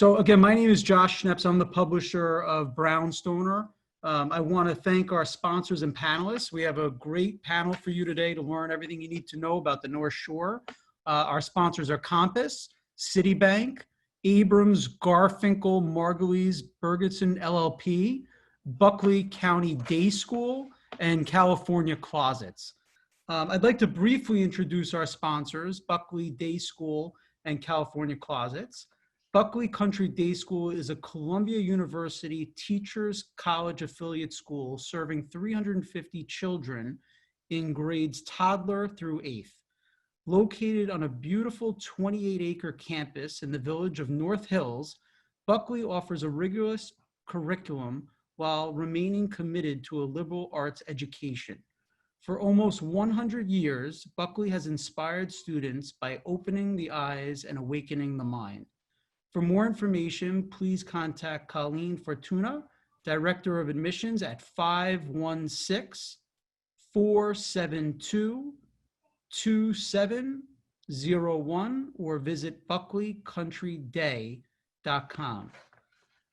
So again, my name is Josh Schneps. I'm the publisher of Brownstoner. I want to thank our sponsors and panelists. We have a great panel for you today to learn everything you need to know about the North Shore. Our sponsors are Compass, Citibank, Abrams, Garfinkel, Margolis, Bergson LLP, Buckley County Day School, and California Closets. I'd like to briefly introduce our sponsors, Buckley Day School and California Closets. Buckley Country Day School is a Columbia University Teachers College affiliate school serving 350 children in grades toddler through 8th. Located on a beautiful 28-acre campus in the village of North Hills, Buckley offers a rigorous curriculum while remaining committed to a liberal arts education. For almost 100 years, Buckley has inspired students by opening the eyes and awakening the mind. For more information, please contact Colleen Fortuna, Director of Admissions at 516-472-2701 or visit buckleycountryday.com.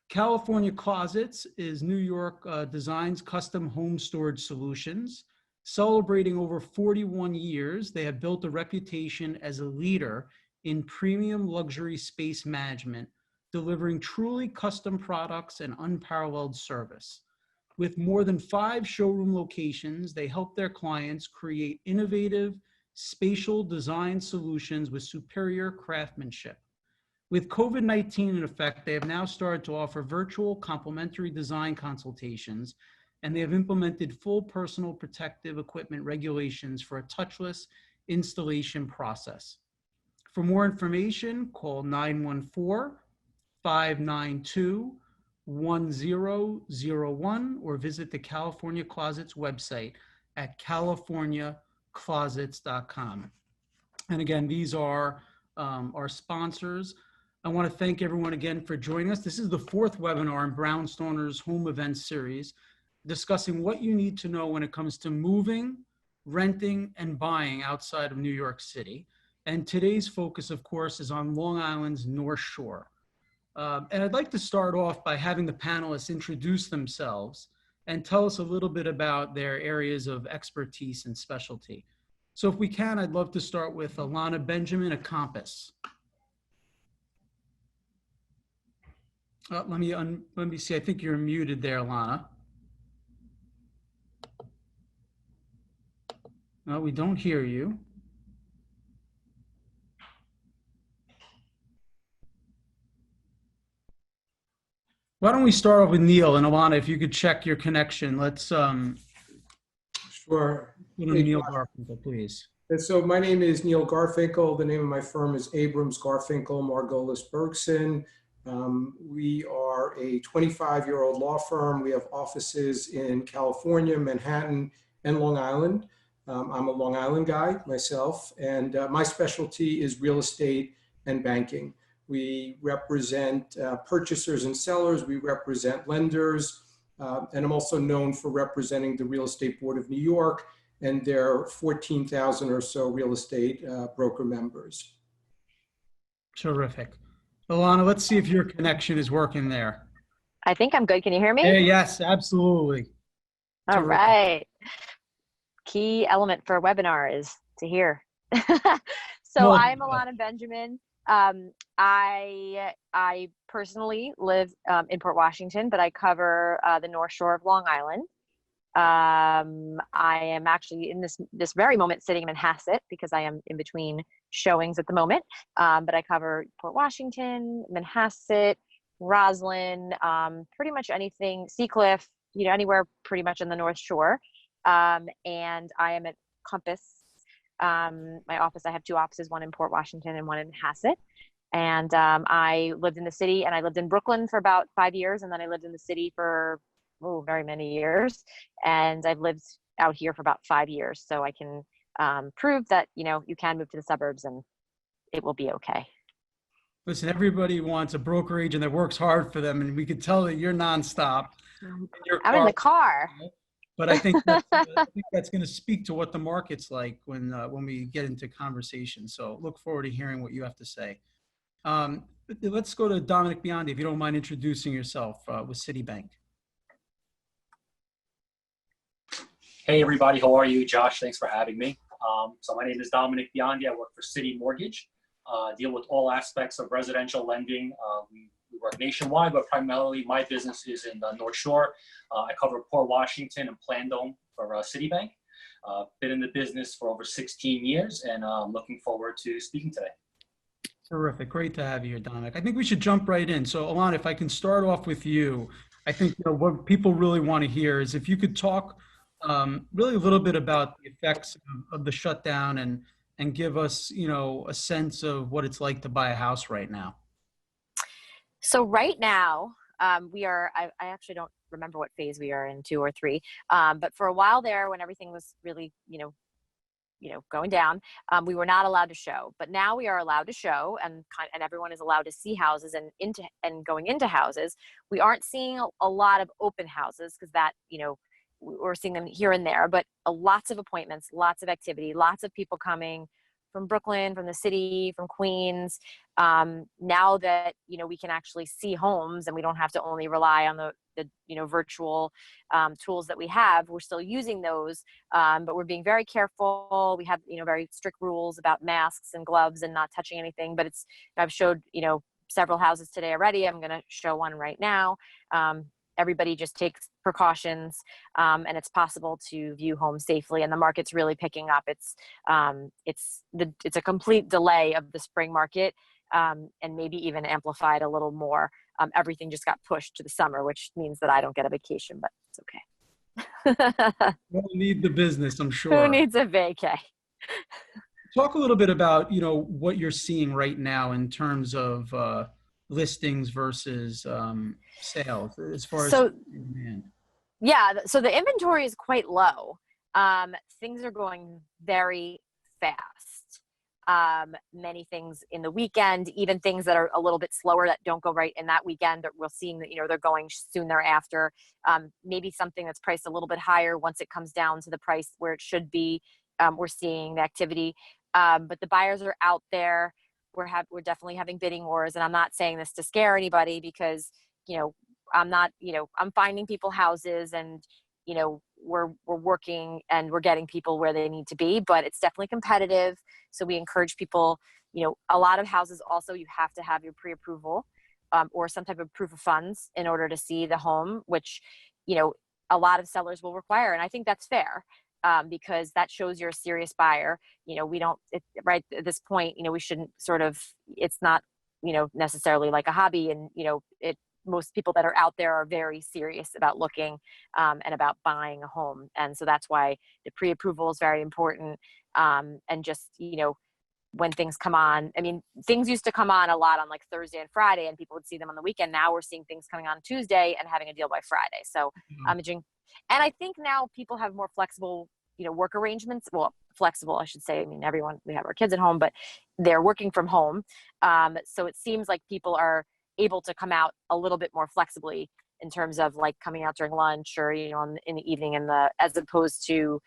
California Closets is New York Design's custom home storage solutions. Celebrating over 41 years, they have built a reputation as a leader in premium luxury space management, delivering truly custom products and unparalleled service. With more than 5 showroom locations, they help their clients create innovative spatial design solutions with superior craftsmanship. With COVID-19 in effect, they have now started to offer virtual complimentary design consultations, and they have implemented full personal protective equipment regulations for a touchless installation process. For more information, call 914-592-1001 or visit the California Closets website at californiaclosets.com. And again, these are our sponsors. I want to thank everyone again for joining us. This is the 4th webinar in Brownstoner's Home Events series, discussing what you need to know when it comes to moving, renting, and buying outside of New York City. And today's focus, of course, is on Long Island's North Shore. And I'd like to start off by having the panelists introduce themselves and tell us a little bit about their areas of expertise and specialty. So if we can, I'd love to start with Alana Benjamin at Compass. Let me see, I think you're muted there, Alana. No, we don't hear you. Why don't we start off with Neil, and Alana, if you could check your connection. Let's Sure. Neil Garfinkel, please. And so my name is Neil Garfinkel. The name of my firm is Abrams, Garfinkel, Margolis, Bergson. We are a 25-year-old law firm. We have offices in California, Manhattan, and Long Island. I'm a Long Island guy myself, and my specialty is real estate and banking. We represent purchasers and sellers. We represent lenders. And I'm also known for representing the Real Estate Board of New York and their 14,000 or so real estate broker members. Terrific. Alana, let's see if your connection is working there. I think I'm good. Can you hear me? Yes, absolutely. All Terrific. right. Key element for a webinar is to hear. So I'm Alana Benjamin. I personally live in Port Washington, but I cover the North Shore of Long Island. I am actually in this very moment sitting in Manhasset because I am in between showings at the moment. But I cover Port Washington, Manhasset, Roslyn, pretty much anything, Seacliff, anywhere pretty much in the North Shore. And I am at Compass. My office, I have 2 offices, one in Port Washington and one in Manhasset. And I lived in the city, and I lived in Brooklyn for about 5 years, and then I lived in the city for very many years. And I've lived out here for about 5 years, so I can prove that you can move to the suburbs and it will be okay. Listen, everybody wants a broker agent that works hard for them, and we could tell that you're nonstop. I'm in the car. But I think that's going to speak to what the market's like when we get into conversation. So look forward to hearing what you have to say. Um, let's go to Domenick Biondi, if you don't mind introducing yourself with Citibank. Hey everybody, how are you? Josh, thanks for having me. So my name is Domenick Biondi. I work for Citi Mortgage, deal with all aspects of residential lending. We work nationwide, but primarily my business is in the North Shore. I cover Port Washington and Plandome for Citibank. Been in the business for over 16 years, and I'm looking forward to speaking today. Terrific. Great to have you here, Dominic. I think we should jump right in. So, Alana, if I can start off with you, I think what people really want to hear is if you could talk really a little bit about the effects of the shutdown and give us, a sense of what it's like to buy a house right now. So right now, I actually don't remember what phase we are in, 2 or 3. But for a while there, when everything was really, going down, we were not allowed to show. But now we are allowed to show, and everyone is allowed to see houses and going into houses. We aren't seeing a lot of open houses because that, we're seeing them here and there, but lots of appointments, lots of activity, lots of people coming from Brooklyn, from the city, from Queens. Now that, we can actually see homes and we don't have to only rely on the virtual tools that we have, we're still using those, but we're being very careful. We have, very strict rules about masks and gloves and not touching anything, but I've showed, several houses today already. I'm going to show one right now. Everybody just takes precautions, and it's possible to view homes safely, and the market's really picking up. It's a complete delay of the spring market, and maybe even amplified a little more. Everything just got pushed to the summer, which means that I don't get a vacation, but it's okay. We'll need the business, I'm sure. Who needs a vacay? Talk a little bit about, what you're seeing right now in terms of listings versus sales as far as demand. Yeah, so the inventory is quite low. Things are going very fast. Many things in the weekend, even things that are a little bit slower that don't go right in that weekend, we're seeing that, they're going soon thereafter. Maybe something that's priced a little bit higher, once it comes down to the price where it should be, we're seeing the activity. But the buyers are out there. We're definitely having bidding wars, and I'm not saying this to scare anybody because, I'm finding people houses, and, we're working and we're getting people where they need to be, but it's definitely competitive. So we encourage people, a lot of houses also, you have to have your pre-approval or some type of proof of funds in order to see the home, which, a lot of sellers will require. And I think that's fair. Because that shows you're a serious buyer. Right at this point, we shouldn't it's not, necessarily like a hobby. And, most people that are out there are very serious about looking and about buying a home. And so that's why the pre-approval is very important. And just, when things come on, things used to come on a lot on like Thursday and Friday, and people would see them on the weekend. Now we're seeing things coming on Tuesday and having a deal by Friday. So and I think now people have more flexible, work arrangements. Well, flexible, I should say. Everyone, we have our kids at home, but they're working from home. So it seems like people are able to come out a little bit more flexibly in terms of like coming out during lunch or, in the evening as opposed to,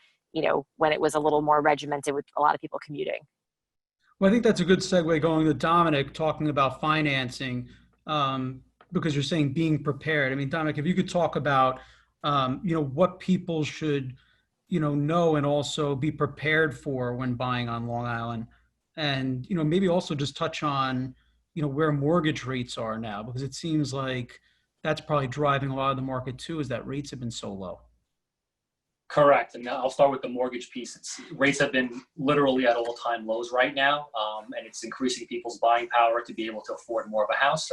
when it was a little more regimented with a lot of people commuting. Well, I think that's a good segue going to Dominic talking about financing, because you're saying being prepared. Dominic, if you could talk about, what people should, know and also be prepared for when buying on Long Island, and, maybe also just touch on, where mortgage rates are now, because it seems like that's probably driving a lot of the market too, is that rates have been so low. Correct. And I'll start with the mortgage piece. Rates have been literally at all-time lows right now, and it's increasing people's buying power to be able to afford more of a house.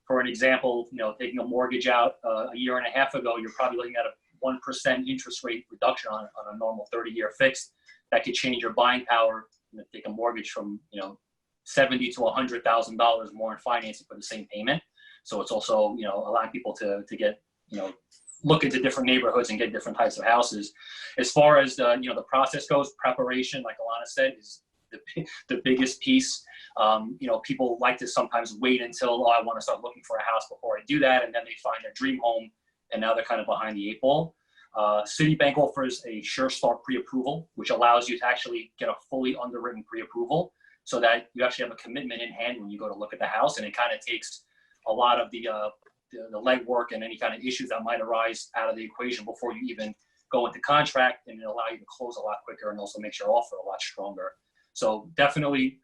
For an example, taking a mortgage out a year and a half ago, you're probably looking at a 1% interest rate reduction on a normal 30-year fixed. That could change your buying power. Take a mortgage from $70,000 to $100,000 more in financing for the same payment. So it's also allowing people to get look into different neighborhoods and get different types of houses. As far as the process goes, preparation, like Alana said, is the biggest piece. People like to sometimes wait until, I want to start looking for a house before I do that, and then they find their dream home, and now they're kind of behind the 8 ball. Citibank offers a Sure Start pre-approval, which allows you to actually get a fully underwritten pre-approval. so that you actually have a commitment in hand when you go to look at the house, and it kind of takes a lot of the legwork and any kind of issues that might arise out of the equation before you even go into contract, and it'll allow you to close a lot quicker and also makes your offer a lot stronger. So definitely,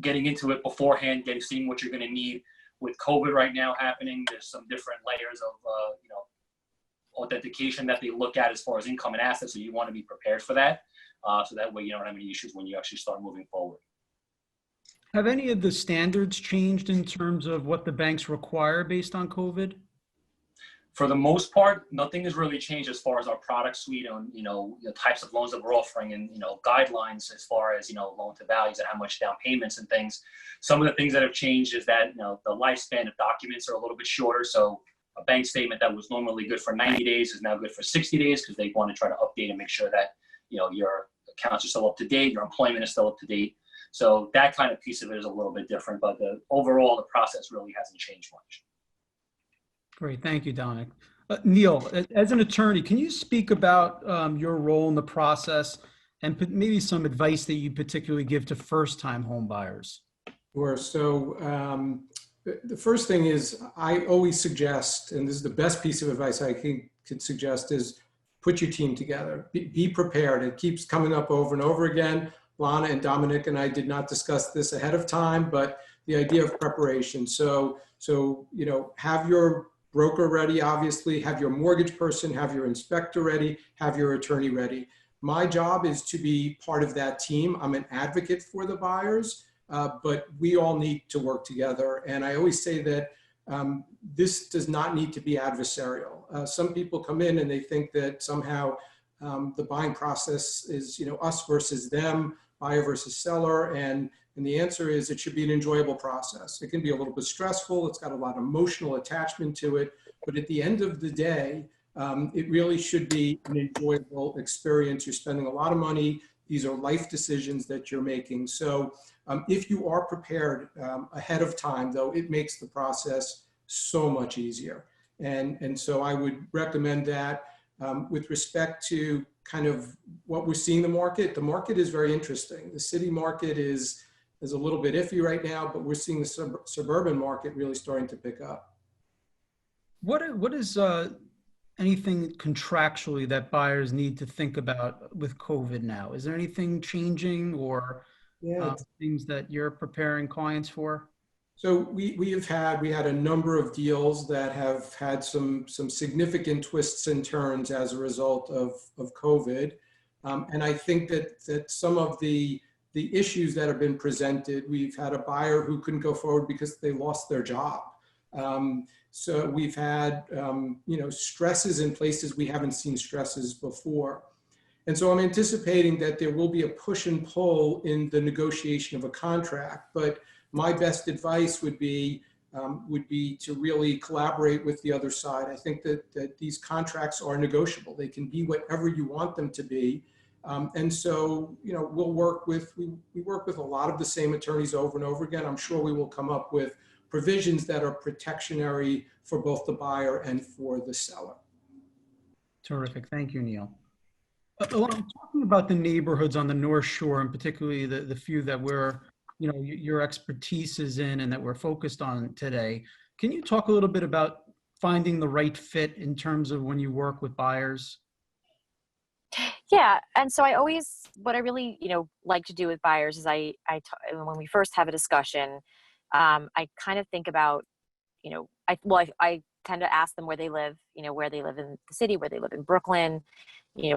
getting into it beforehand, seeing what you're going to need. With COVID right now happening, there's some different layers of authentication that they look at as far as income and assets. So you want to be prepared for that. So that way you don't have any issues when you actually start moving forward. Have any of the standards changed in terms of what the banks require based on COVID? For the most part, nothing has really changed as far as our product suite and, the types of loans that we're offering and, guidelines as far as, loan to values and how much down payments and things. Some of the things that have changed is that, the lifespan of documents are a little bit shorter. So a bank statement that was normally good for 90 days is now good for 60 days because they want to try to update and make sure that, your accounts are still up to date, your employment is still up to date. So that kind of piece of it is a little bit different, but overall, the process really hasn't changed much. Great. Thank you, Domenick. Neil, as an attorney, can you speak about your role in the process and maybe some advice that you particularly give to first-time home buyers? Sure. So the first thing is I always suggest, and this is the best piece of advice I could suggest, is put your team together. Be prepared. It keeps coming up over and over again. Alana and Domenick and I did not discuss this ahead of time, but the idea of preparation. So have your broker ready, obviously, have your mortgage person, have your inspector ready, have your attorney ready. My job is to be part of that team. I'm an advocate for the buyers, but we all need to work together. And I always say that this does not need to be adversarial. Some people come in and they think that somehow the buying process is, us versus them, buyer versus seller. And the answer is it should be an enjoyable process. It can be a little bit stressful. It's got a lot of emotional attachment to it. But at the end of the day, it really should be an enjoyable experience. You're spending a lot of money. These are life decisions that you're making. So if you are prepared ahead of time, though, it makes the process so much easier. And so I would recommend that. With respect to kind of what we're seeing in the market is very interesting. The city market is a little bit iffy right now, but we're seeing the suburban market really starting to pick up. What is anything contractually that buyers need to think about with COVID now? Is there anything changing or things that you're preparing clients for? So we had a number of deals that have had some significant twists and turns as a result of COVID. And I think that some of the issues that have been presented, we've had a buyer who couldn't go forward because they lost their job. So we've had, stresses in places we haven't seen stresses before. And so I'm anticipating that there will be a push and pull in the negotiation of a contract, but my best advice would be to really collaborate with the other side. I think that these contracts are negotiable. They can be whatever you want them to be. And so, we'll work with, we work with a lot of the same attorneys over and over again. I'm sure we will come up with provisions that are protectionary for both the buyer and for the seller. Terrific. Thank you, Neil. Alana, talking about the neighborhoods on the North Shore, and particularly the few that we're, your expertise is in and that we're focused on today, can you talk a little bit about finding the right fit in terms of when you work with buyers? Yeah. And so what I really, like to do with buyers is when we first have a discussion, I kind of think about, I tend to ask them where they live in the city, where they live in Brooklyn,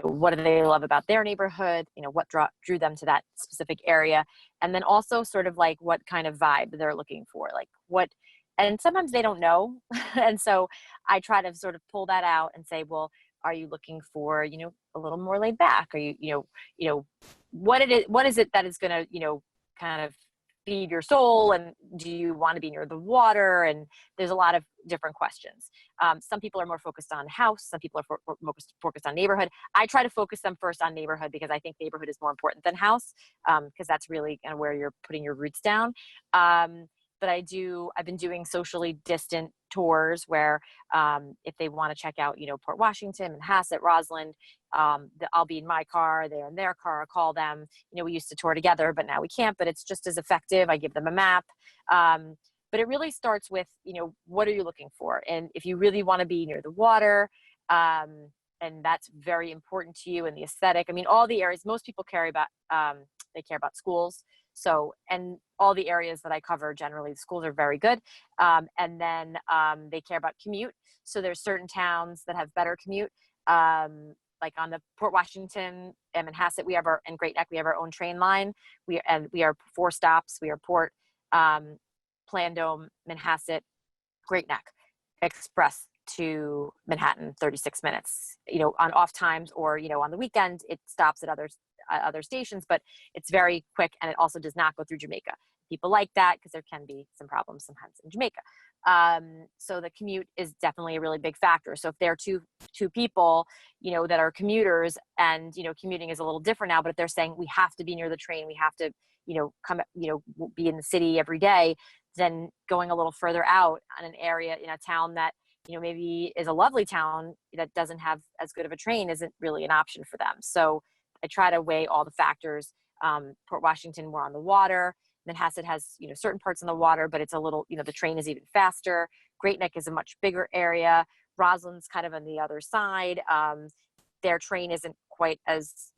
what do they love about their neighborhood, what drew them to that specific area. And then also sort of like what kind of vibe they're looking for, and sometimes they don't know. And so I try to sort of pull that out and say, well, are you looking for, a little more laid back? Are you, what is it that is going to, kind of feed your soul? And do you want to be near the water? And there's a lot of different questions. Some people are more focused on house. Some people are focused on neighborhood. I try to focus them first on neighborhood because I think neighborhood is more important than house, because that's really kind of where you're putting your roots down. But I've been doing socially distant tours where if they want to check out, you know, Port Washington, Manhasset, Roslyn, I'll be in my car, they're in their car, I'll call them. You know, we used to tour together, but now we can't, but it's just as effective. I give them a map. But it really starts with, you know, what are you looking for? And if you really want to be near the water, and that's very important to you, and the aesthetic, I mean, all the areas, most people care about, they care about schools. So, and all the areas that I cover, generally the schools are very good. And then they care about commute. So there's certain towns that have better commute. Like on the Port Washington and Manhasset, we have our, and Great Neck, we have our own train line. We are 4 stops. We are Port, Plandome, Manhasset, Great Neck, Express to Manhattan, 36 minutes, you know, on off times, or, you know, on the weekend, it stops at other stations, but it's very quick, and it also does not go through Jamaica. People like that because there can be some problems sometimes in Jamaica. So the commute is definitely a really big factor. So if there are two people, you know, that are commuters, and, you know, commuting is a little different now, but if they're saying we have to be near the train, we have to, you know, come, you know, be in the city every day, then going a little further out on an area in a town that, you know, maybe is a lovely town that doesn't have as good of a train isn't really an option for them. So I try to weigh all the factors. Port Washington, we're on the water. Manhasset has, you know, certain parts on the water, but it's a little, you know, the train is even faster. Great Neck is a much bigger area. Roslyn's kind of on the other side. Their train isn't quite as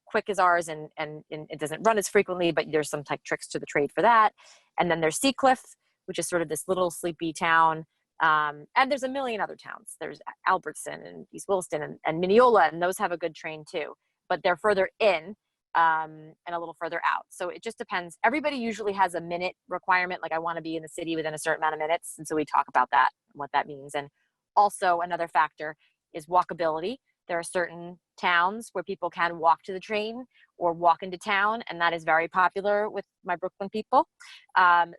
quick as ours, and it doesn't run as frequently, but there's some like tricks to the trade for that. And then there's Seacliff, which is sort of this little sleepy town. And there's a million other towns. There's Albertson and East Williston and Mineola, and those have a good train too, but they're further in and a little further out. So it just depends. Everybody usually has a minute requirement. Like, I want to be in the city within a certain amount of minutes. And so we talk about that and what that means. And also another factor is walkability. There are certain towns where people can walk to the train or walk into town, and that is very popular with my Brooklyn people.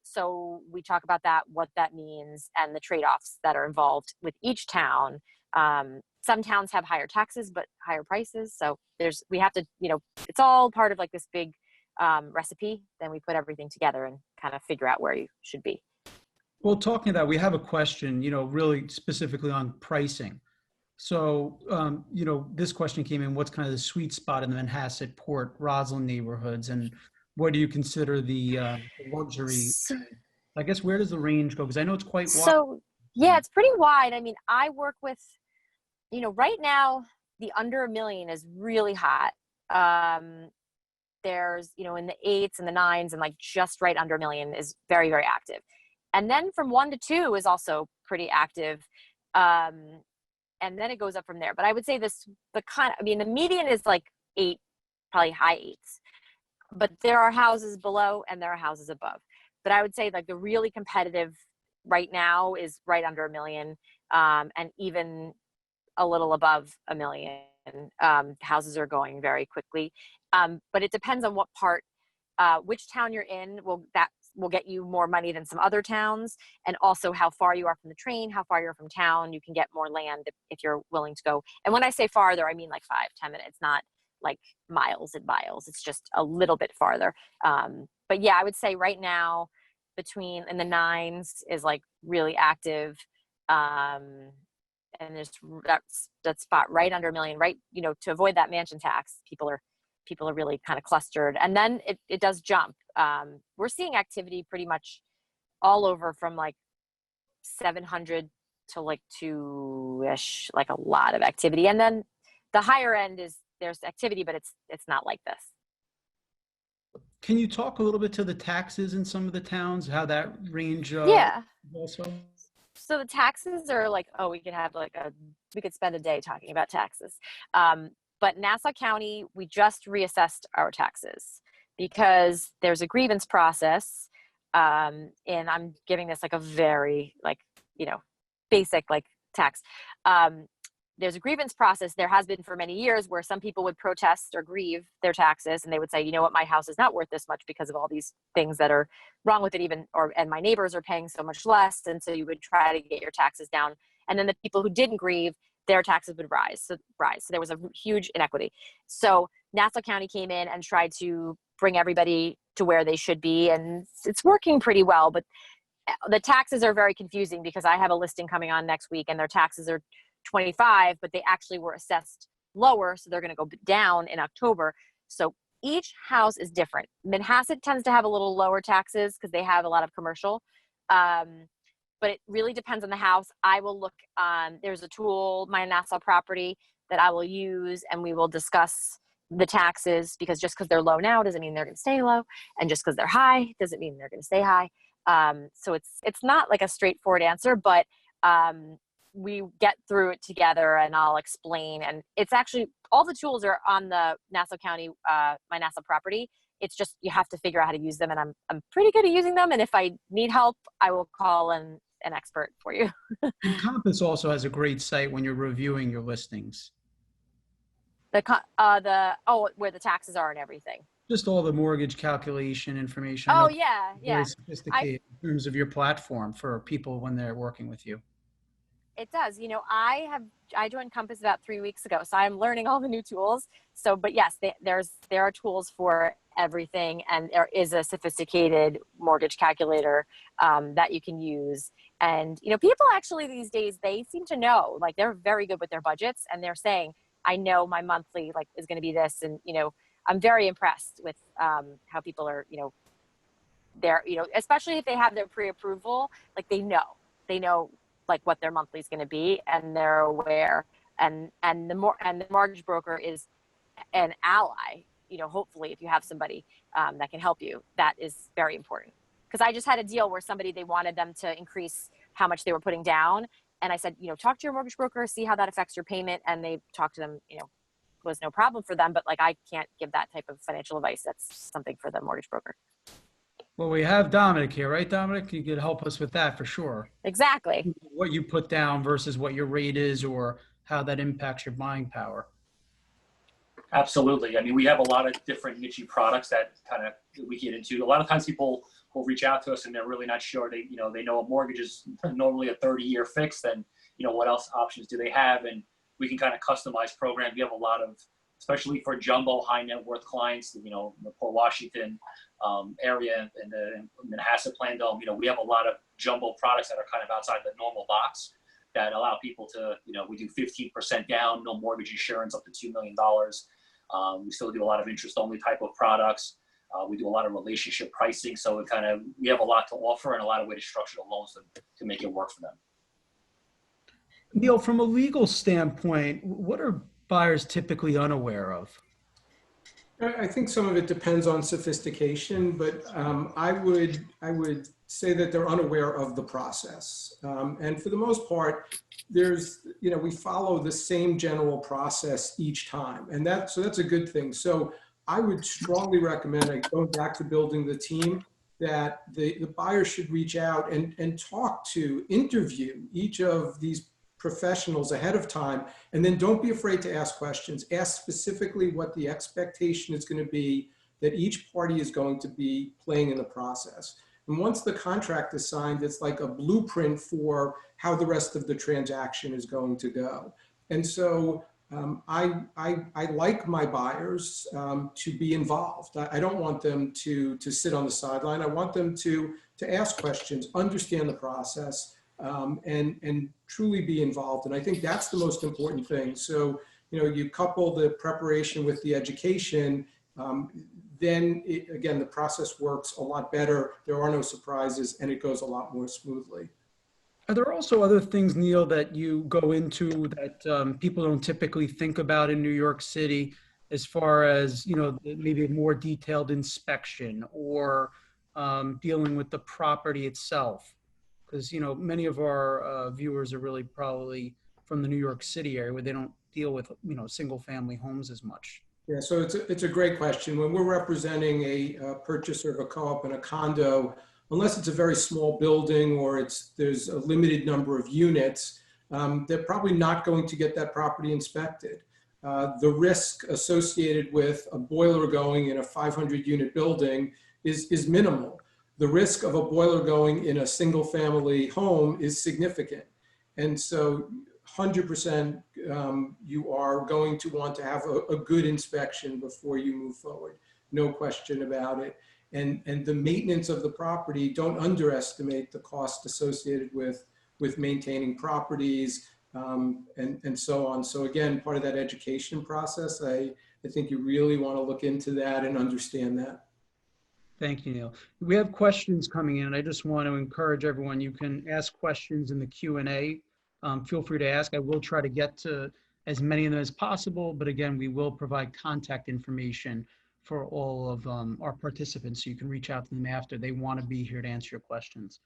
So we talk about that, what that means, and the trade-offs that are involved with each town. Some towns have higher taxes, but higher prices. So we have to, you know, it's all part of like this big recipe. Then we put everything together and kind of figure out where you should be. Well, talking of that, we have a question, you know, really specifically on pricing. So, you know, this question came in, what's kind of the sweet spot in the Manhasset, Port, Roslyn neighborhoods, and what do you consider the luxury? I guess, where does the range go? Because I know it's quite wide. So, yeah, it's pretty wide. I mean, I work with, you know, right now, the under $1 million is really hot. There's, you know, in the 8s and the 9s, and like just right under $1 million is very, very active. And then from 1 to 2 is also pretty active. And then it goes up from there. But I would say the median is like 8, probably high 8s. But there are houses below and there are houses above. But I would say like the really competitive right now is right under $1 million, and even a little above $1 million. Houses are going very quickly. But it depends on what part, which town you're in will get you more money than some other towns, and also how far you are from the train, how far you're from town. You can get more land if you're willing to go. And when I say farther, I mean like 5-10 minutes, not like miles and miles. It's just a little bit farther. But yeah, I would say right now in the 9s is like really active. And there's that spot right under $1 million, right? You know, to avoid that mansion tax, people are really kind of clustered. And then it does jump. We're seeing activity pretty much all over from like 700 to like 2-ish, like a lot of activity. And then the higher end there's activity, but it's not like this. Can you talk a little bit to the taxes in some of the towns, how that range Yeah. also? So the taxes are like, we could spend a day talking about taxes. But Nassau County, we just reassessed our taxes because there's a grievance process. And I'm giving this like a very basic tax. There's a grievance process. There has been for many years where some people would protest or grieve their taxes, and they would say, you know what, my house is not worth this much because of all these things that are wrong with it, and my neighbors are paying so much less. And so you would try to get your taxes down. And then the people who didn't grieve, their taxes would rise. So there was a huge inequity. So Nassau County came in and tried to bring everybody to where they should be. And it's working pretty well, but the taxes are very confusing because I have a listing coming on next week and their taxes are 25, but they actually were assessed lower. So they're going to go down in October. So each house is different. Manhasset tends to have a little lower taxes because they have a lot of commercial. But it really depends on the house. I will look on, there's a tool, my Nassau property, that I will use, and we will discuss the taxes, because just because they're low now doesn't mean they're going to stay low. And just because they're high doesn't mean they're going to stay high. So it's not like a straightforward answer, but we get through it together and I'll explain. And it's actually, all the tools are on the Nassau County, my Nassau property. It's just, you have to figure out how to use them. And I'm pretty good at using them. And if I need help, I will call an expert for you. And Compass also has a great site when you're reviewing your listings. Where the taxes are and everything. Just all the mortgage calculation information. I Oh know yeah, it's yeah. very sophisticated in terms of your platform for people when they're working with you. It does. You know, I joined Compass about 3 weeks ago, so I'm learning all the new tools. So, but yes, there are tools for everything, and there is a sophisticated mortgage calculator that you can use. And you know, people actually these days, they seem to know, like, they're very good with their budgets, and they're saying, I know my monthly is going to be this, and you know, I'm very impressed with how people are, you know, they're, you know, especially if they have their pre-approval, like they know like what their monthly is going to be, and they're aware, and the mortgage broker is an ally, you know, hopefully if you have somebody that can help you, that is very important. Because I just had a deal where they wanted them to increase how much they were putting down. And I said, you know, talk to your mortgage broker, see how that affects your payment. And they talked to them, you know, was no problem for them, but like, I can't give that type of financial advice. That's something for the mortgage broker. Well, we have Domenick here, right, Domenick? You could help us with that for sure. Exactly. What you put down versus what your rate is, or how that impacts your buying power. Absolutely. I mean, we have a lot of different niche products that kind of we get into. A lot of times people will reach out to us and they're really not sure. They know a mortgage is normally a 30-year fix, and you know, what else options do they have? And we can kind of customize programs. We have a lot of, especially for jumbo high net worth clients, you know, the Port Washington area and the Manhasset Plan Dome, you know, we have a lot of jumbo products that are kind of outside the normal box that allow people to, you know, we do 15% down, no mortgage insurance up to $2 million. We still do a lot of interest only type of products. We do a lot of relationship pricing. So we have a lot to offer and a lot of ways to structure the loans to make it work for them. Neil, from a legal standpoint, what are buyers typically unaware of? I think some of it depends on sophistication, but I would say that they're unaware of the process. And for the most part, we follow the same general process each time, and that's a good thing. So I would strongly recommend, going back to building the team, that the buyer should reach out and interview each of these professionals ahead of time, and then don't be afraid to ask questions. Ask specifically what the expectation is going to be that each party is going to be playing in the process. And once the contract is signed, it's like a blueprint for how the rest of the transaction is going to go. And so I like my buyers to be involved. I don't want them to sit on the sideline. I want them to ask questions, understand the process, and truly be involved. And I think that's the most important thing. So, you know, you couple the preparation with the education, then again, the process works a lot better. There are no surprises, and it goes a lot more smoothly. Are there also other things, Neil, that you go into that people don't typically think about in New York City, as far as, you know, maybe a more detailed inspection or dealing with the property itself? Because, you know, many of our viewers are really probably from the New York City area, where they don't deal with, you know, single family homes as much. Yeah, so it's a great question. When we're representing a purchaser of a co-op and a condo, unless it's a very small building or there's a limited number of units, they're probably not going to get that property inspected. The risk associated with a boiler going in a 500-unit building is minimal. The risk of a boiler going in a single family home is significant. And so 100% you are going to want to have a good inspection before you move forward. No question about it. and the maintenance of the property. Don't underestimate the cost associated with maintaining properties, and so on. So again, part of that education process, I think you really want to look into that and understand that. Thank you, Neil. We have questions coming in. I just want to encourage everyone, you can ask questions in the Q&A. Feel free to ask. I will try to get to as many of them as possible, but again, we will provide contact information for all of our participants, so you can reach out to them after they want to be here to answer your questions.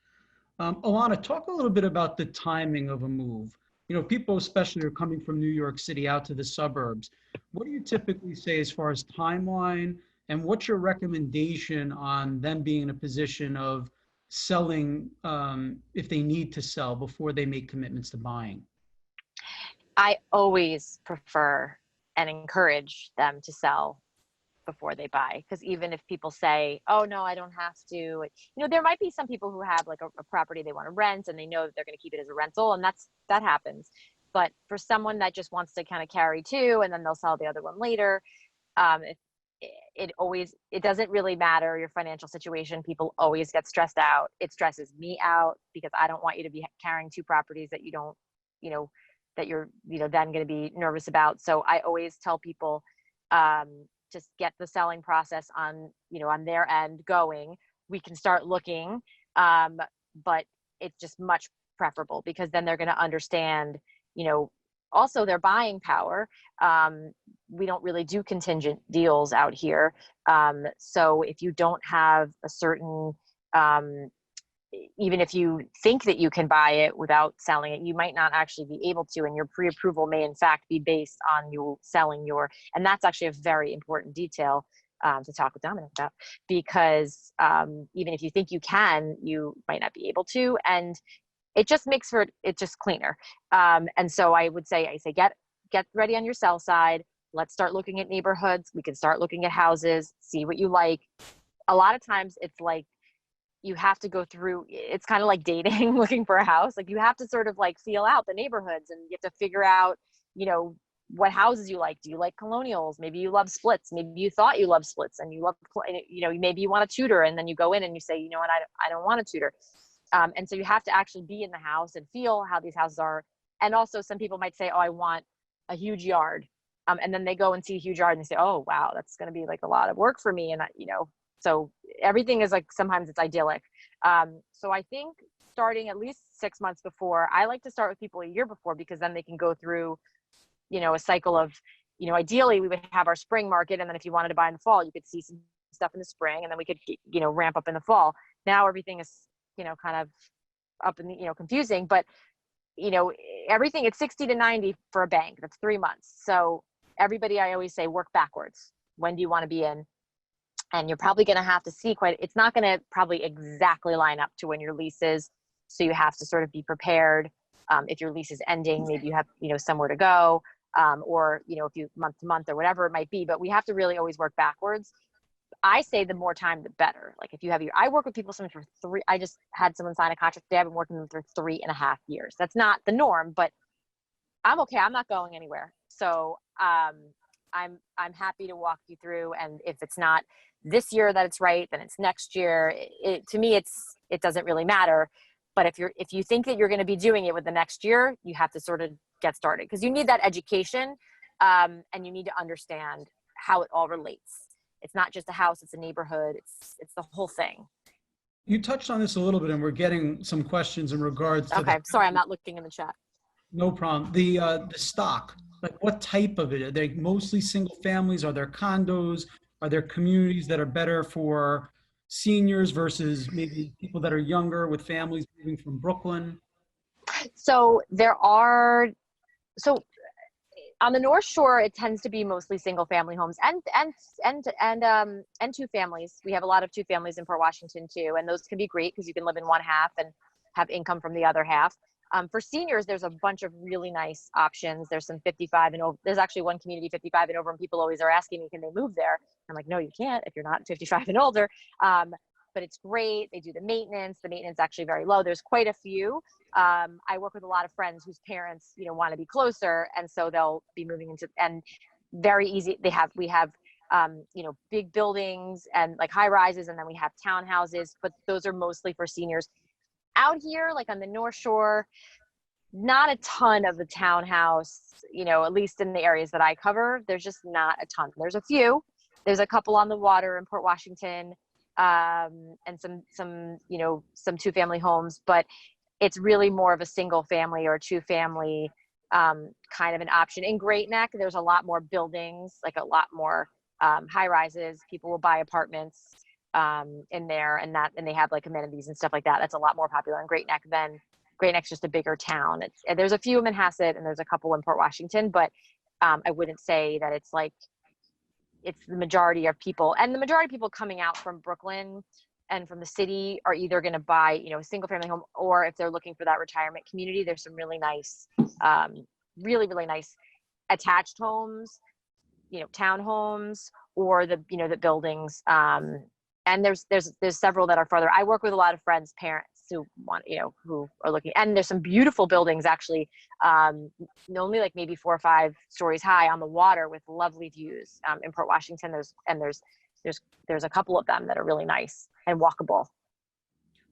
Alana, talk a little bit about the timing of a move. You know, people especially are coming from New York City out to the suburbs. What do you typically say as far as timeline, and what's your recommendation on them being in a position of selling if they need to sell before they make commitments to buying? I always prefer and encourage them to sell before they buy, because even if people say, oh no, I don't have to, you know, there might be some people who have like a property they want to rent and they know that they're going to keep it as a rental, and that happens. But for someone that just wants to kind of carry two and then they'll sell the other one later, it doesn't really matter your financial situation. People always get stressed out. It stresses me out because I don't want you to be carrying two properties that you don't, that you're, then going to be nervous about. So I always tell people, just get the selling process on their end going. We can start looking, but it's just much preferable, because then they're going to understand, also their buying power. We don't really do contingent deals out here. So if you don't have a certain, even if you think that you can buy it without selling it, you might not actually be able to, and your pre-approval may in fact be based on you selling and that's actually a very important detail to talk with Domenick about, because even if you think you can, you might not be able to, and it just makes for it just cleaner. And so I say get ready on your sell side. Let's start looking at neighborhoods. We can start looking at houses, see what you like. A lot of times it's like you have to go through, it's kind of like dating, looking for a house. Like you have to sort of like feel out the neighborhoods, and you have to figure out, what houses you like. Do you like colonials? Maybe you love splits. Maybe you thought you loved splits and you love, maybe you want a tutor, and then you go in and you say, you know what, I don't want a tutor. And so you have to actually be in the house and feel how these houses are. And also some people might say, oh, I want a huge yard. And then they go and see a huge yard and they say, oh, wow, that's going to be like a lot of work for me. And, so everything is like, sometimes it's idyllic. So I think starting at least 6 months before, I like to start with people a year before, because then they can go through, a cycle of, ideally we would have our spring market. And then if you wanted to buy in the fall, you could see some stuff in the spring, and then we could, ramp up in the fall. Now everything is, kind of up in the, confusing, but, everything, it's 60 to 90 for a bank. That's 3 months. So everybody, I always say, work backwards. When do you want to be in? And you're probably going to have to see it's not going to probably exactly line up to when your lease is. So you have to sort of be prepared. If your lease is ending, maybe you have, somewhere to go, or, if you month to month or whatever it might be, but we have to really always work backwards. I say the more time, the better. Like if you have I work with people sometimes for I just had someone sign a contract today. I've been working with them for 3.5 years. That's not the norm, but I'm okay. I'm not going anywhere. So, I'm happy to walk you through. And if it's not this year that it's right, then it's next year. To me, it doesn't really matter. But if you think that you're going to be doing it with the next year, you have to sort of get started, because you need that education, and you need to understand how it all relates. It's not just a house, it's a neighborhood, it's the whole thing. You touched on this a little bit, and we're getting some questions in regards to Okay, sorry, I'm not looking in the chat. No problem. The stock, like what type of it? Are they mostly single families? Are there condos? Are there communities that are better for seniors versus maybe people that are younger with families moving from Brooklyn? So on the North Shore, it tends to be mostly single family homes and two families. We have a lot of two families in Port Washington too. And those can be great because you can live in one half and have income from the other half. For seniors, there's a bunch of really nice options. There's some 55 and over. There's actually one community 55 and over, and people always are asking me, can they move there? I'm like, no, you can't if you're not 55 and older. But it's great. They do the maintenance. The maintenance is actually very low. There's quite a few. I work with a lot of friends whose parents, want to be closer, and so they'll be moving into, and very easy. We have big buildings and like high rises, and then we have townhouses, but those are mostly for seniors. Out here, like on the North Shore, not a ton of the townhouse, at least in the areas that I cover, there's just not a ton. There's a few. There's a couple on the water in Port Washington, and some 2-family homes, but it's really more of a single family or 2-family kind of an option. In Great Neck, there's a lot more buildings, like a lot more high rises. People will buy apartments in there, and they have like amenities and stuff like that. That's a lot more popular in Great Neck than Great Neck's just a bigger town. There's a few in Manhasset and there's a couple in Port Washington, but I wouldn't say that it's the majority of people. And the majority of people coming out from Brooklyn and from the city are either going to buy, a single family home, or if they're looking for that retirement community, there's some really nice, really, really nice attached homes, townhomes, or the buildings. And there's several that are farther. I work with a lot of friends' parents who want, who are looking, and there's some beautiful buildings actually, only like maybe 4 or 5 stories high on the water with lovely views in Port Washington. There's a couple of them that are really nice and walkable.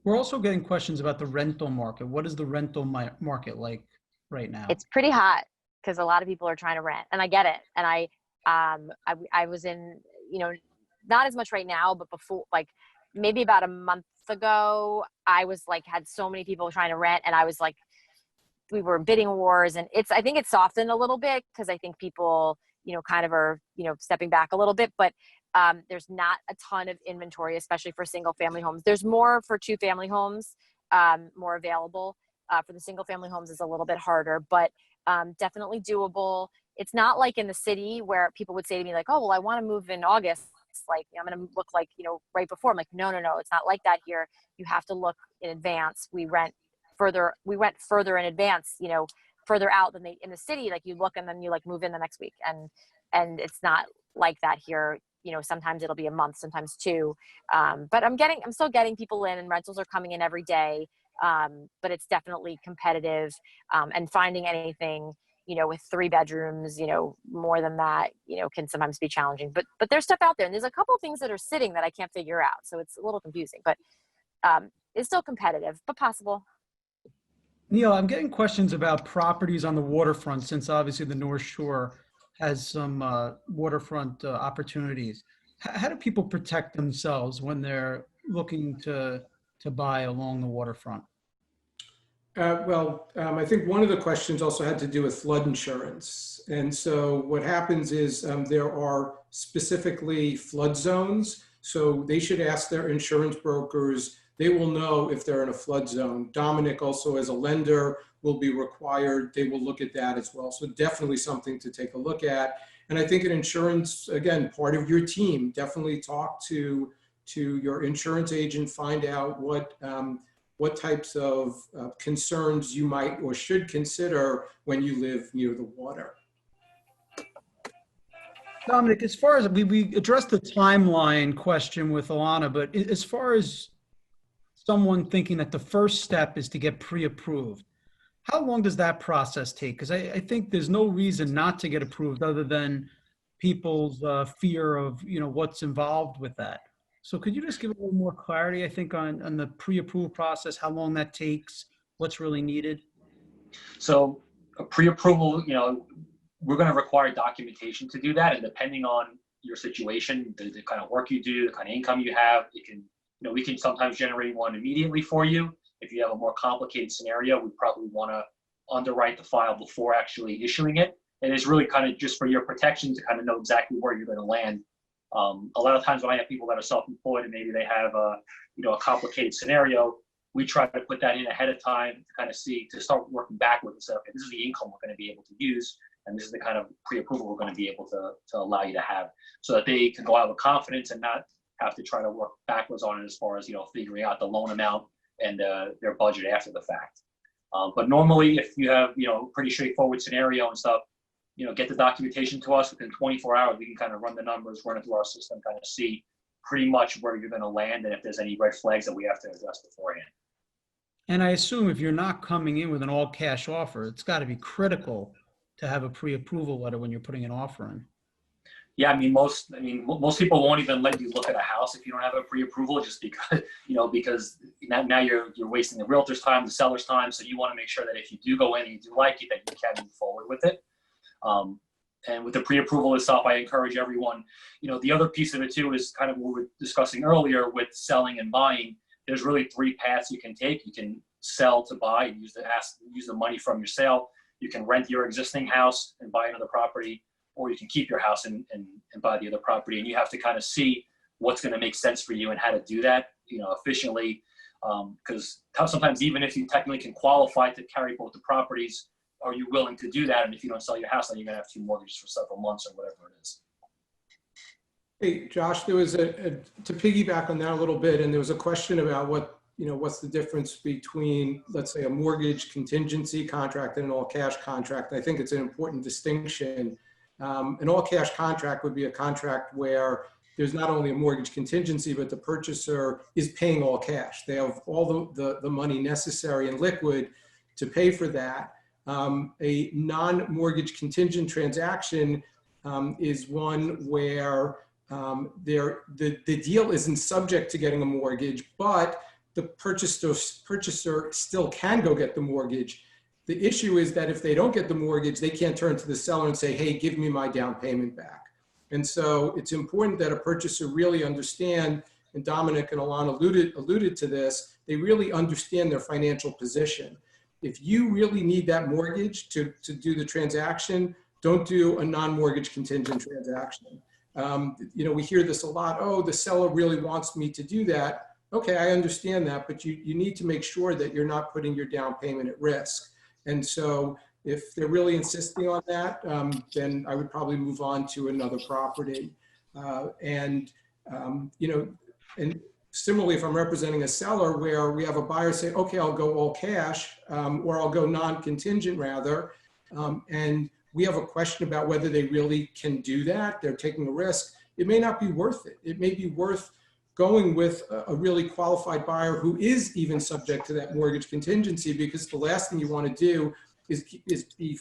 We're also getting questions about the rental market. What is the rental market like right now? It's pretty hot because a lot of people are trying to rent, and I get it. And I was in, not as much right now, but before, like maybe about a month ago, I was like, had so many people trying to rent, and I was like, we were in bidding wars, and I think it's softened a little bit because I think people, kind of are, stepping back a little bit, but there's not a ton of inventory, especially for single family homes. There's more for 2-family homes, more available. For the single family homes is a little bit harder, but definitely doable. It's not like in the city where people would say to me like, oh, well, I want to move in August. Like, I'm going to look like, right before. I'm like, no, it's not like that here. You have to look in advance. We went further in advance, further out than in the city. Like you look and then you like move in the next week. And it's not like that here. Sometimes it'll be a month, sometimes 2. But I'm still getting people in, and rentals are coming in every day. But it's definitely competitive, and finding anything, with 3 bedrooms, more than that, can sometimes be challenging, but there's stuff out there, and there's a couple of things that are sitting that I can't figure out. So it's a little confusing, but it's still competitive, but possible. Neil, I'm getting questions about properties on the waterfront, since obviously the North Shore has some waterfront opportunities. How do people protect themselves when they're looking to buy along the waterfront? I think one of the questions also had to do with flood insurance. And so what happens is there are specifically flood zones. So they should ask their insurance brokers. They will know if they're in a flood zone. Domenick also, as a lender, will be required. They will look at that as well. So definitely something to take a look at. And I think an insurance, again, part of your team, definitely talk to your insurance agent, find out what types of concerns you might or should consider when you live near the water. Domenick, as far as we addressed the timeline question with Alana, but as far as someone thinking that the first step is to get pre-approved, how long does that process take? Because I think there's no reason not to get approved other than people's fear of what's involved with that. So could you just give a little more clarity, I think, on the pre-approval process, how long that takes, what's really needed? So a pre-approval, we're going to require documentation to do that. And depending on your situation, the kind of work you do, the kind of income you have, it can, we can sometimes generate one immediately for you. If you have a more complicated scenario, we probably want to underwrite the file before actually issuing it. And it's really kind of just for your protection to kind of know exactly where you're going to land. A lot of times when I have people that are self-employed and maybe they have a complicated scenario, we try to put that in ahead of time to kind of to start working backwards and say, okay, this is the income we're going to be able to use, and this is the kind of pre-approval we're going to be able to allow you to have, so that they can go out with confidence and not have to try to work backwards on it as far as figuring out the loan amount and their budget after the fact. But normally, if you have pretty straightforward scenario and stuff, get the documentation to us within 24 hours. We can kind of run the numbers, run it through our system, kind of see pretty much where you're going to land and if there's any red flags that we have to address beforehand. And I assume if you're not coming in with an all cash offer, it's got to be critical to have a pre-approval letter when you're putting an offer in. Yeah, most people won't even let you look at a house if you don't have a pre-approval, just because, because now you're wasting the realtor's time, the seller's time. So you want to make sure that if you do go in and you do like it, that you can move forward with it. And with the pre-approval itself, I encourage everyone, the other piece of it too is kind of what we were discussing earlier with selling and buying. There's really 3 paths you can take. You can sell to buy, use the money from your sale. You can rent your existing house and buy another property, or you can keep your house and buy the other property. And you have to kind of see what's going to make sense for you and how to do that, efficiently. Because sometimes even if you technically can qualify to carry both the properties, are you willing to do that? And if you don't sell your house, then you're going to have 2 mortgages for several months or whatever it is. Hey, Josh, there was to piggyback on that a little bit, and there was a question about what's the difference between, let's say, a mortgage contingency contract and an all-cash contract. I think it's an important distinction. An all-cash contract would be a contract where there's not only a mortgage contingency, but the purchaser is paying all cash. They have all the money necessary and liquid to pay for that. A non-mortgage contingent transaction is one where the deal isn't subject to getting a mortgage, but the purchaser still can go get the mortgage. The issue is that if they don't get the mortgage, they can't turn to the seller and say, hey, give me my down payment back. And so it's important that a purchaser really understand, and Domenick and Alana alluded to this, they really understand their financial position. If you really need that mortgage to do the transaction, don't do a non-mortgage contingent transaction. We hear this a lot, oh, the seller really wants me to do that. Okay, I understand that, but you need to make sure that you're not putting your down payment at risk. And so if they're really insisting on that, then I would probably move on to another property. And similarly, if I'm representing a seller where we have a buyer say, okay, I'll go all cash, or I'll go non-contingent rather, and we have a question about whether they really can do that, they're taking a risk, it may not be worth it. It may be worth going with a really qualified buyer who is even subject to that mortgage contingency, because the last thing you want to do is be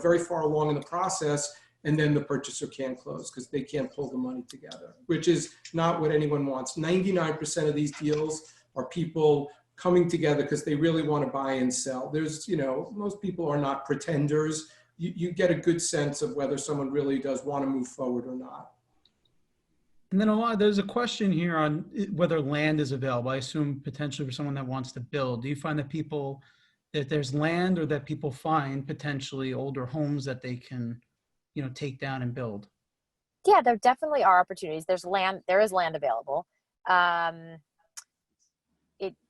very far along in the process, and then the purchaser can't close because they can't pull the money together, which is not what anyone wants. 99% of these deals are people coming together because they really want to buy and sell. There's, most people are not pretenders. You get a good sense of whether someone really does want to move forward or not. And then there's a question here on whether land is available. I assume potentially for someone that wants to build. Do you find that there's land, or that people find potentially older homes that they can, take down and build? Yeah, there definitely are opportunities. There is land available.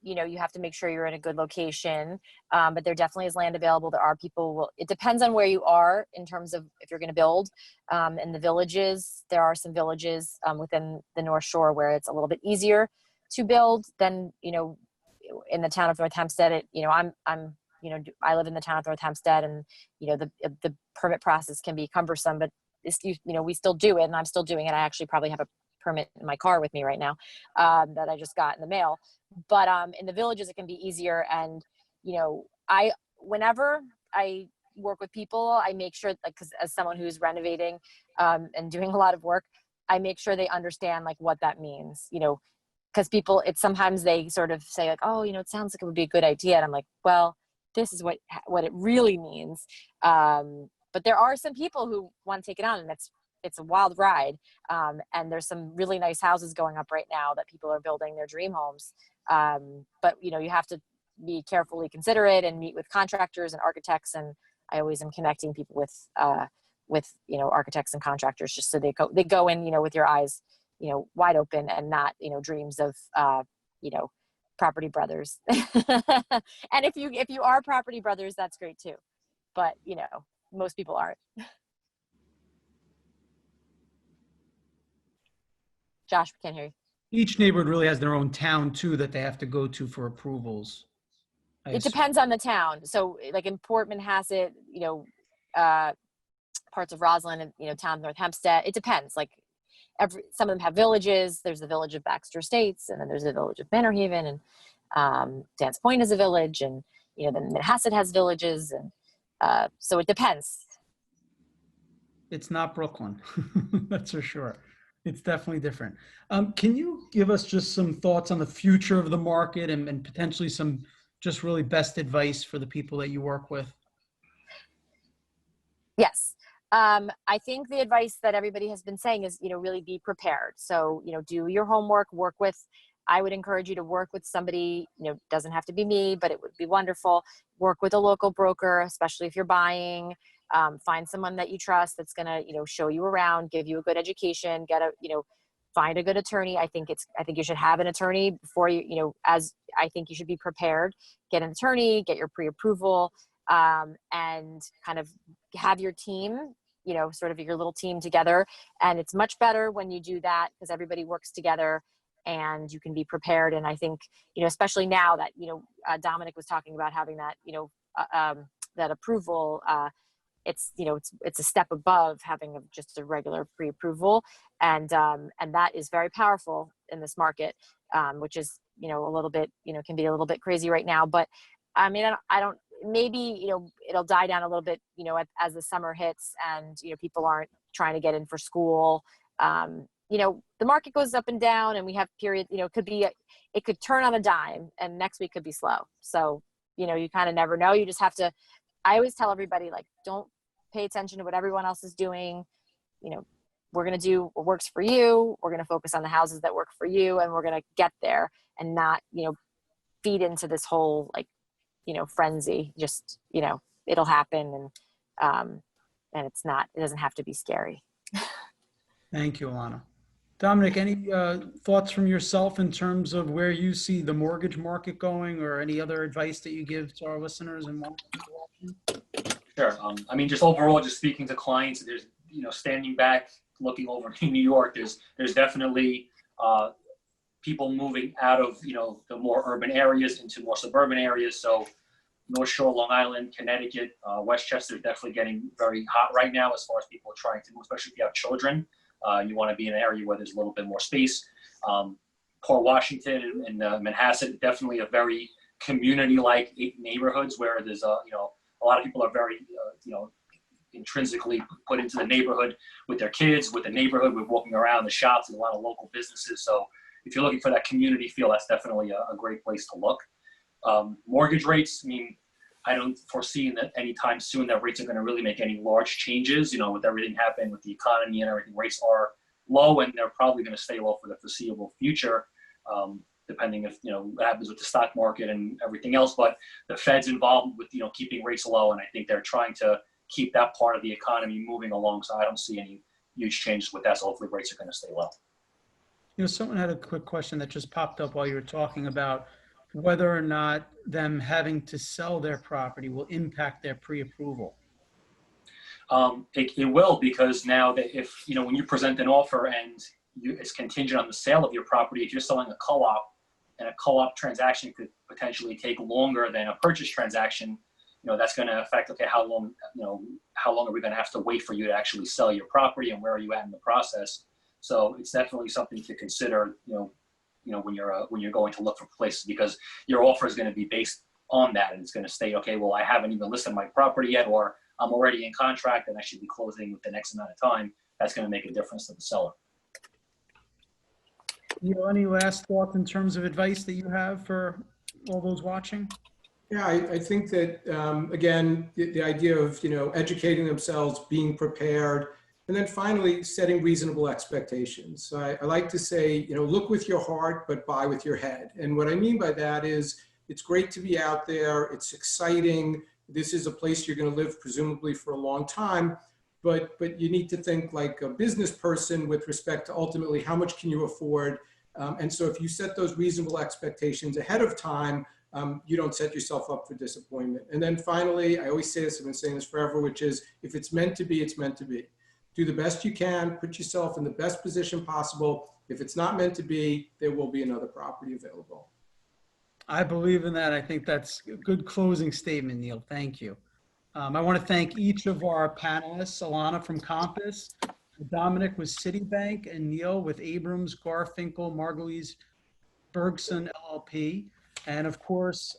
You have to make sure you're in a good location, but there definitely is land available. There are people, it depends on where you are in terms of if you're going to build. In the villages, there are some villages within the North Shore where it's a little bit easier to build than, in the town of North Hempstead. I live in the town of North Hempstead, and, the permit process can be cumbersome, but we still do it, and I'm still doing it. I actually probably have a permit in my car with me right now that I just got in the mail. But in the villages, it can be easier. And, whenever I work with people, I make sure, because as someone who's renovating and doing a lot of work, I make sure they understand what that means, because people, sometimes they sort of say oh, it sounds like it would be a good idea. And I'm like, well, this is what it really means. But there are some people who want to take it on, and it's a wild ride. And there's some really nice houses going up right now that people are building their dream homes. But you have to be carefully considerate and meet with contractors and architects. And I always am connecting people with architects and contractors, just so they go in, with your eyes, wide open, and not, dreams of, property brothers. And if you are property brothers, that's great too. But, most people aren't. Josh, we can't hear you. Each neighborhood really has their own town too that they have to go to for approvals. It depends on the town. So in Portman, Hassett, parts of Roslyn, and, town of North Hempstead, it depends. Some of them have villages. There's the village of Baxter Estates, and then there's the village of Manor Haven, and Dance Point is a village, and, then Hassett has villages. And so it depends. It's not Brooklyn. That's for sure. It's definitely different. Can you give us just some thoughts on the future of the market and potentially some just really best advice for the people that you work with? Yes. I think the advice that everybody has been saying is, really be prepared. So, do your homework, I would encourage you to work with somebody, doesn't have to be me, but it would be wonderful. Work with a local broker, especially if you're buying. Find someone that you trust that's going to, show you around, give you a good education, find a good attorney. I think you should have an attorney before as I think you should be prepared. Get an attorney, get your pre-approval, and kind of have your team, sort of your little team together. And it's much better when you do that because everybody works together and you can be prepared. And I think, especially now that, Domenick was talking about having that, that approval, it's a step above having just a regular pre-approval. And that is very powerful in this market, which is, a little bit, can be a little bit crazy right now. But I mean, I don't, maybe, it'll die down a little bit, as the summer hits and, people aren't trying to get in for school. The market goes up and down and we have periods, it could turn on a dime and next week could be slow. So, you kind of never know. You just have to, I always tell everybody, like, don't pay attention to what everyone else is doing. We're going to do what works for you. We're going to focus on the houses that work for you and we're going to get there and not, feed into this whole, like, frenzy. Just, it'll happen and it doesn't have to be scary. Thank you, Alana. Domenick, any thoughts from yourself in terms of where you see the mortgage market going or any other advice that you give to our listeners and watching? Sure. I mean, just overall, just speaking to clients, there's, standing back, looking over in New York, there's definitely people moving out of, the more urban areas into more suburban areas. So North Shore, Long Island, Connecticut, Westchester is definitely getting very hot right now as far as people trying to move, especially if you have children. You want to be in an area where there's a little bit more space. Port Washington and Manhasset, definitely a very community-like neighborhoods where there's a lot of people are very intrinsically put into the neighborhood with their kids, with the neighborhood, with walking around the shops and a lot of local businesses. So if you're looking for that community feel, that's definitely a great place to look. Mortgage rates, I mean, I don't foresee that anytime soon that rates are going to really make any large changes. With everything happening with the economy and everything, rates are low and they're probably going to stay low for the foreseeable future, depending if, what happens with the stock market and everything else. But the Fed's involved with, keeping rates low. And I think they're trying to keep that part of the economy moving along. So I don't see any huge changes with that. So hopefully rates are going to stay low. Someone had a quick question that just popped up while you were talking about whether or not them having to sell their property will impact their pre-approval. It will, because now that if, when you present an offer and it's contingent on the sale of your property, if you're selling a co-op and a co-op transaction could potentially take longer than a purchase transaction, that's going to affect, okay, how long are we going to have to wait for you to actually sell your property and where are you at in the process? So it's definitely something to consider, when you're going to look for places, because your offer is going to be based on that, and it's going to state, okay, well, I haven't even listed my property yet, or I'm already in contract and I should be closing within X amount of time. That's going to make a difference to the seller. Any last thoughts in terms of advice that you have for all those watching? Yeah, I think that, again, the idea of, educating themselves, being prepared, and then finally setting reasonable expectations. So I like to say, look with your heart, but buy with your head. And what I mean by that is it's great to be out there. It's exciting. This is a place you're going to live presumably for a long time, but you need to think like a business person with respect to ultimately how much can you afford. And so if you set those reasonable expectations ahead of time, you don't set yourself up for disappointment. And then finally, I always say this, I've been saying this forever, which is if it's meant to be, it's meant to be. Do the best you can, put yourself in the best position possible. If it's not meant to be, there will be another property available. I believe in that. I think that's a good closing statement, Neil. Thank you. I want to thank each of our panelists, Alana from Compass, Domenick with Citibank, and Neil with Abrams, Garfinkel, Margolis, Bergson, LLP. And of course,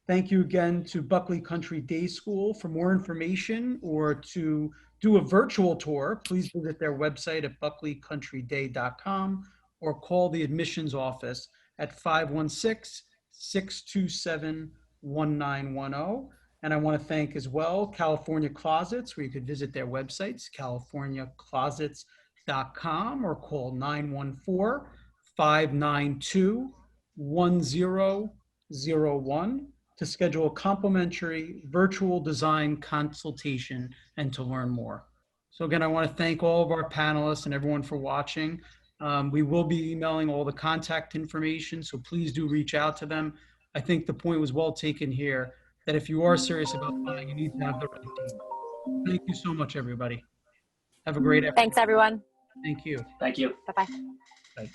thank you again to Buckley Country Day School. For more information or to do a virtual tour, please visit their website at buckleycountryday.com or call the admissions office at 516-627-1910. And I want to thank as well California Closets, where you could visit their websites, californiaclosets.com, or call 914-592-1001 to schedule a complimentary virtual design consultation and to learn more. So again, I want to thank all of our panelists and everyone for watching. We will be emailing all the contact information, so please do reach out to them. I think the point was well taken here, that if you are serious about buying, you need to have the right team. Thank you so much, everybody. Have a great afternoon. Thanks, everyone. Thank you. Thank you. Bye-bye. Bye.